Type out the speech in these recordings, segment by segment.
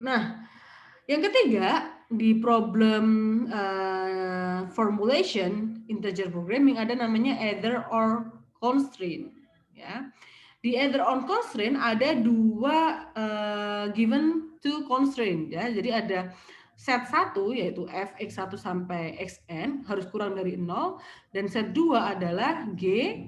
Nah, yang ketiga di problem formulation integer programming ada namanya either or constraint, ya. Di either or constraint ada dua given two constraint, ya. Jadi ada set 1 yaitu f x1 sampai xn harus kurang dari 0 dan set 2 adalah g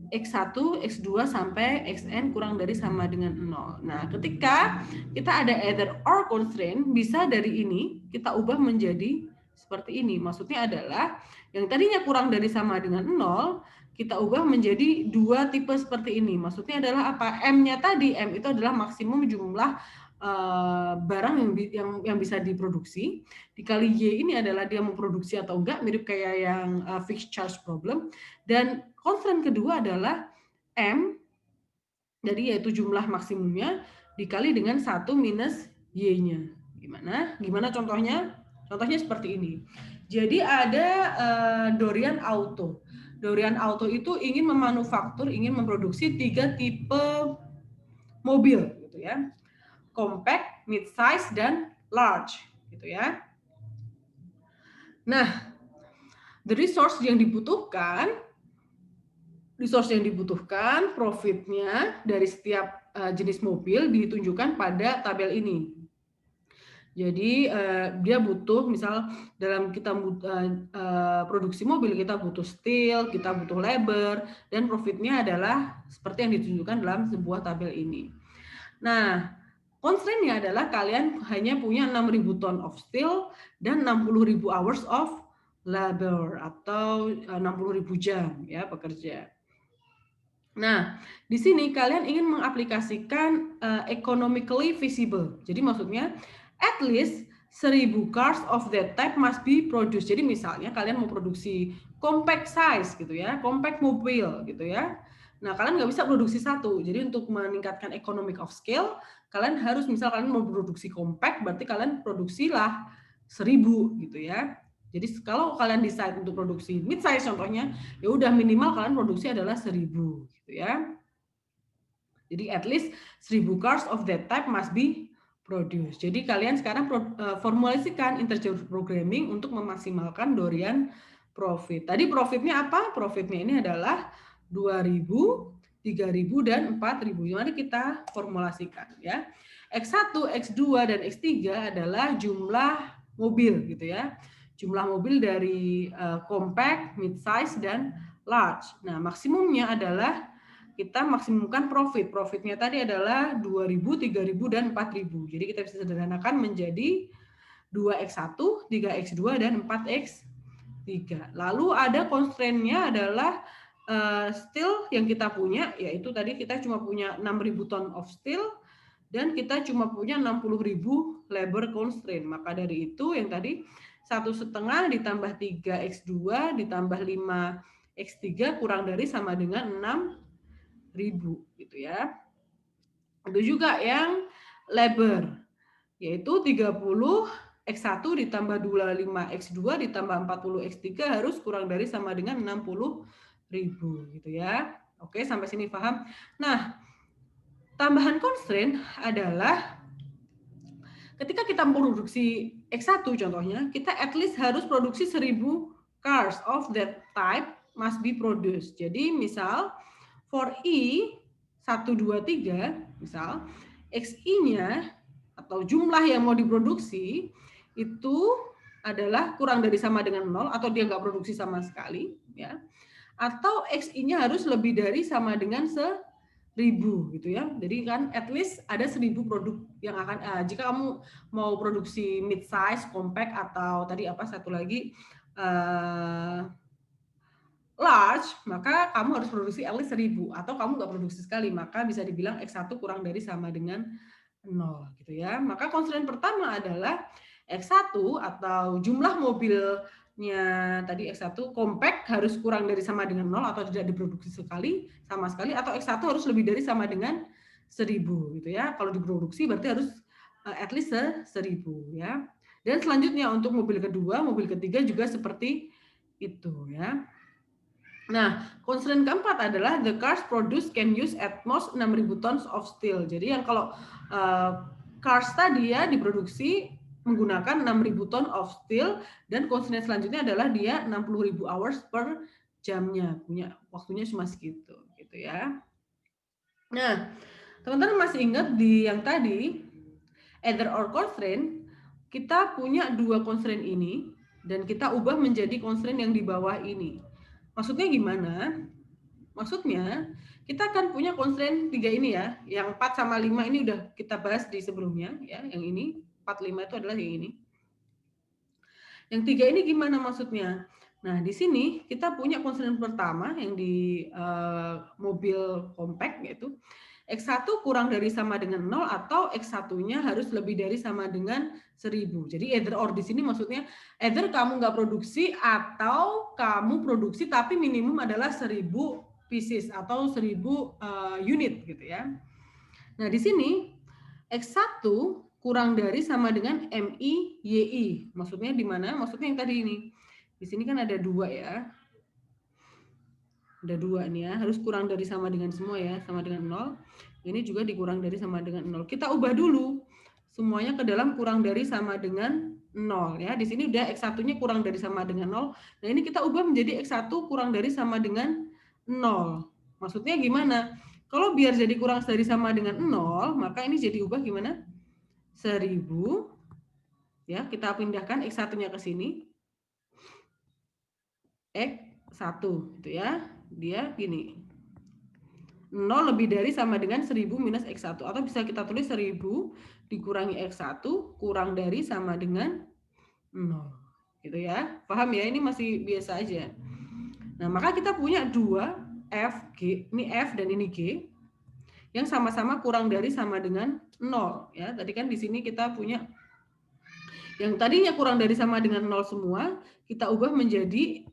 X1, X2 sampai Xn kurang dari sama dengan 0. Nah, ketika kita ada either or constraint, bisa dari ini kita ubah menjadi seperti ini. Maksudnya adalah yang tadinya kurang dari sama dengan 0, kita ubah menjadi dua tipe seperti ini. Maksudnya adalah apa? M-nya tadi, M itu adalah maksimum jumlah barang yang bisa diproduksi. Dikali Y ini adalah dia mau produksi atau enggak, mirip kayak yang fixed charge problem. Dan constraint kedua adalah M, jadi yaitu jumlah maksimumnya dikali dengan 1 minus Y-nya. Gimana contohnya? Contohnya seperti ini. Jadi ada Dorian Auto. Dorian Auto itu ingin memanufaktur, ingin memproduksi 3 tipe mobil gitu ya. Compact, mid-size, dan large gitu ya. Nah, the resource yang dibutuhkan, profitnya dari setiap jenis mobil ditunjukkan pada tabel ini. Jadi dia butuh, misal dalam kita produksi mobil kita butuh steel, kita butuh labor, dan profitnya adalah seperti yang ditunjukkan dalam sebuah tabel ini. Nah, constraint-nya adalah kalian hanya punya 6.000 ton of steel dan 60.000 hours of labor atau 60.000 jam ya bekerja. Nah, di sini kalian ingin mengaplikasikan economically feasible. Jadi maksudnya at least 1.000 cars of that type must be produced. Jadi misalnya kalian mau produksi compact size gitu ya, compact mobil gitu ya. Nah, kalian nggak bisa produksi satu. Jadi untuk meningkatkan economic of scale, kalian harus misal kalian mau produksi compact, berarti kalian produksilah 1.000 gitu ya. Jadi kalau kalian decide untuk produksi mid size contohnya, ya udah minimal kalian produksi adalah 1.000 gitu ya. Jadi at least 1.000 cars of that type must be produced. Jadi kalian sekarang formulasikan integer programming untuk memaksimalkan Dorian profit. Tadi profitnya apa? Profitnya ini adalah 2.000, 3.000 dan 4.000. Mari kita formulasikan ya. X1, X2 dan X3 adalah jumlah mobil gitu ya. Jumlah mobil dari compact, mid size dan large. Nah, maksimumnya adalah kita maksimumkan profit. Profitnya tadi adalah 2.000, 3.000 dan 4.000. Jadi kita bisa sederhanakan menjadi 2x1, 3x2 dan 4x3. Lalu ada constraint-nya adalah steel yang kita punya, yaitu tadi kita cuma punya 6.000 ton of steel dan kita cuma punya 60.000 labor constraint. Maka dari itu yang tadi 1,5 ditambah 3x2 ditambah 5x3 kurang dari sama dengan 6.000 gitu ya. Itu juga yang labor, yaitu 30 X1 ditambah 25X2 ditambah 40X3 harus kurang dari sama dengan 60.000 gitu ya. Oke, sampai sini paham? Nah, tambahan constraint adalah ketika kita produksi X1 contohnya, kita at least harus produksi 1.000 cars of that type must be produced. Jadi misal for I 1, 2, 3, misal XI-nya atau jumlah yang mau diproduksi itu adalah kurang dari sama dengan 0 atau dia nggak produksi sama sekali ya. Atau XI-nya harus lebih dari sama dengan 1.000 gitu ya. Jadi kan at least ada 1.000 produk yang akan jika kamu mau produksi mid size, compact atau tadi apa satu lagi large, maka kamu harus produksi at least 1.000 atau kamu nggak produksi sekali, maka bisa dibilang X1 kurang dari sama dengan 0 gitu ya. Maka constraint pertama adalah X1 atau jumlah mobilnya tadi X1 compact harus kurang dari sama dengan 0 atau tidak diproduksi sekali sama sekali, atau X1 harus lebih dari sama dengan 1.000 gitu ya. Kalau diproduksi berarti harus at least 1.000 ya. Dan selanjutnya untuk mobil kedua, mobil ketiga juga seperti itu ya. Nah, constraint keempat adalah the cars produced can use at most 6.000 tons of steel. Jadi yang kalau cars tadi ya diproduksi menggunakan 6.000 ton of steel dan constraint selanjutnya adalah dia 60.000 hours per jamnya, punya waktunya cuma segitu gitu ya. Nah, teman-teman masih ingat di yang tadi either or constraint, kita punya dua constraint ini dan kita ubah menjadi constraint yang di bawah ini. Maksudnya gimana? Maksudnya kita akan punya constraint 3 ini ya, yang 4 sama 5 ini udah kita bahas di sebelumnya ya, yang ini 4, 5 itu adalah yang ini. Yang 3 ini gimana maksudnya? Nah, di sini kita punya constraint pertama yang di mobil compact yaitu X1 kurang dari sama dengan 0 atau X1-nya harus lebih dari sama dengan 1000. Jadi either or di sini maksudnya either kamu nggak produksi atau kamu produksi tapi minimum adalah 1000 pieces atau 1000 unit gitu ya. Nah, di sini X1 kurang dari sama dengan MI YI. Maksudnya di mana? Maksudnya yang tadi ini. Di sini kan ada 2 ya. Ada 2 nih ya, harus kurang dari sama dengan semua ya, sama dengan 0. Ini juga dikurang dari sama dengan 0. Kita ubah dulu semuanya ke dalam kurang dari sama dengan 0 ya. Di sini udah X1-nya kurang dari sama dengan 0. Nah, ini kita ubah menjadi X1 kurang dari sama dengan 0. Maksudnya gimana? Kalau biar jadi kurang dari sama dengan 0, maka ini jadi ubah gimana? 1000 ya, kita pindahkan X1-nya ke sini. X1 gitu ya. Dia gini. 0 lebih dari sama dengan 1000 minus X1 atau bisa kita tulis 1000 dikurangi X1 kurang dari sama dengan 0 gitu ya. Paham ya? Ini masih biasa aja. Nah, maka kita punya 2 F, G, ini F dan ini G yang sama-sama kurang dari sama dengan 0 ya. Tadi kan di sini kita punya yang tadinya kurang dari sama dengan 0 semua, kita ubah menjadi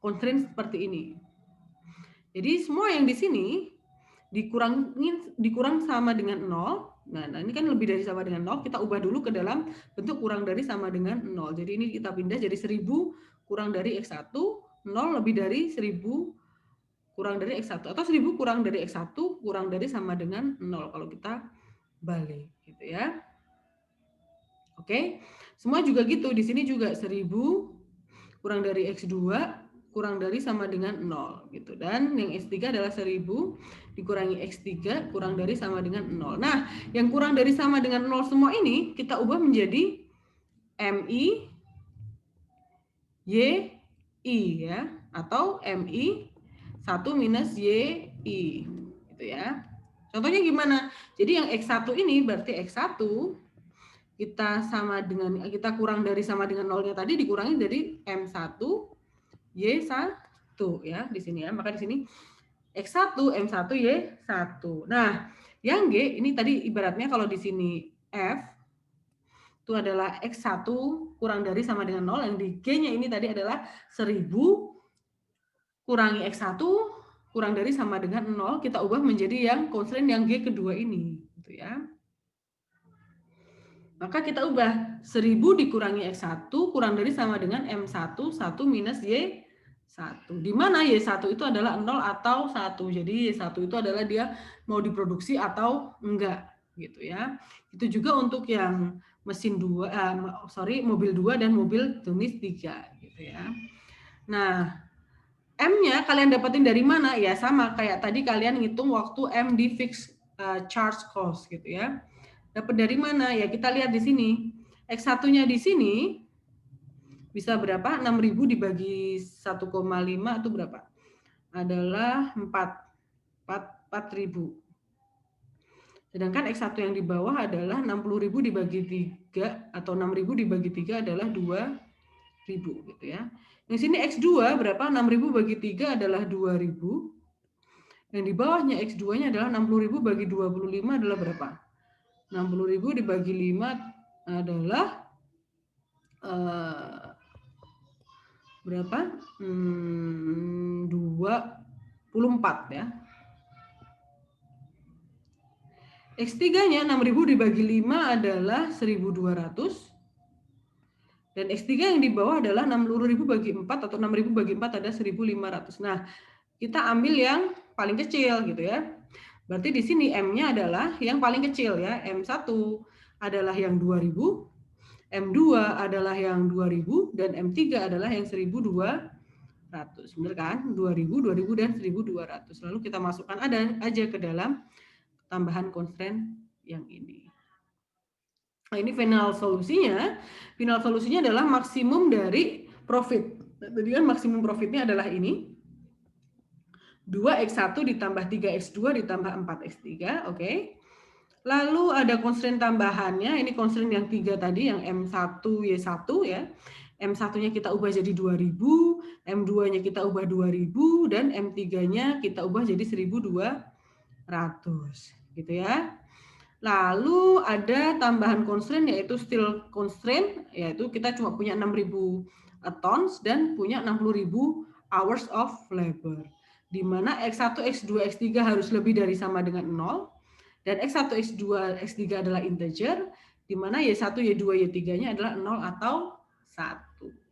constraint seperti ini. Jadi semua yang di sini dikurang sama dengan 0. Nah, ini kan lebih dari sama dengan 0, kita ubah dulu ke dalam bentuk kurang dari sama dengan 0. Jadi ini kita pindah jadi 1000 kurang dari X1, 0 lebih dari 1000 kurang dari X1 atau 1000 kurang dari X1 kurang dari sama dengan 0 kalau kita balik gitu ya. Oke. Semua juga gitu. Di sini juga 1000 kurang dari X2 kurang dari sama dengan 0 gitu. Dan yang X3 adalah 1000 dikurangi X3 kurang dari sama dengan 0. Nah, yang kurang dari sama dengan 0 semua ini kita ubah menjadi MI YI ya, atau MI 1 minus YI gitu ya. Contohnya gimana? Jadi yang X1 ini berarti X1 kita sama dengan kita kurang dari sama dengan 0-nya tadi dikurangi dari M1 Y1 ya di sini ya. Maka di sini X1 M1 Y1. Nah, yang G ini tadi ibaratnya kalau di sini F itu adalah X1 kurang dari sama dengan 0, yang di G-nya ini tadi adalah 1000 kurangi X1 kurang dari sama dengan 0, kita ubah menjadi yang constraint yang G kedua ini gitu ya. Maka kita ubah 1000 dikurangi X1 kurang dari sama dengan M1 1 minus Y1. Di mana Y1 itu adalah 0 atau 1. Jadi Y1 itu adalah dia mau diproduksi atau enggak gitu ya. Itu juga untuk yang mesin 2 mobil 2 dan mobil jenis 3 gitu ya. Nah, M-nya kalian dapetin dari mana? Ya sama kayak tadi kalian ngitung waktu M di fixed charge cost gitu ya. Dapat dari mana? Ya kita lihat di sini. X1-nya di sini bisa berapa? 6.000 dibagi 1,5 itu berapa? Adalah 4.000. Sedangkan X1 yang di bawah adalah 60.000 dibagi 3 atau 6.000 dibagi 3 adalah 2.000 gitu ya. Yang sini X2 berapa? 6.000 bagi 3 adalah 2.000. Yang di bawahnya X2-nya adalah 60.000 bagi 25 adalah berapa? 60.000 dibagi 5 adalah berapa? 24 ya. X3-nya 6.000 dibagi 5 adalah 1.200. Dan X3 yang di bawah adalah 60.000 bagi 4 atau 6.000 bagi 4 ada 1.500. Nah, kita ambil yang paling kecil gitu ya. Berarti di sini M-nya adalah yang paling kecil ya, M1 adalah yang 2000, M2 adalah yang 2000, dan M3 adalah yang 1200. Benar kan? 2000, 2000, dan 1200. Lalu kita masukkan aja ke dalam tambahan constraint yang ini. Nah, ini final solusinya. Final solusinya adalah maksimum dari profit. Tadi kan maksimum profitnya adalah ini. 2x1 ditambah 3x2 ditambah 4x3, oke. Lalu ada constraint tambahannya, ini constraint yang 3 tadi, yang M1Y1 ya. M1-nya kita ubah jadi 2000, M2-nya kita ubah 2000, dan M3-nya kita ubah jadi 1200, gitu ya. Lalu ada tambahan constraint yaitu still constraint, yaitu kita cuma punya 6.000 tons dan punya 60.000 hours of labor. Di mana X1, X2, X3 harus lebih dari sama dengan 0, dan X1, X2, X3 adalah integer, di mana Y1, Y2, Y3-nya adalah 0 atau 1.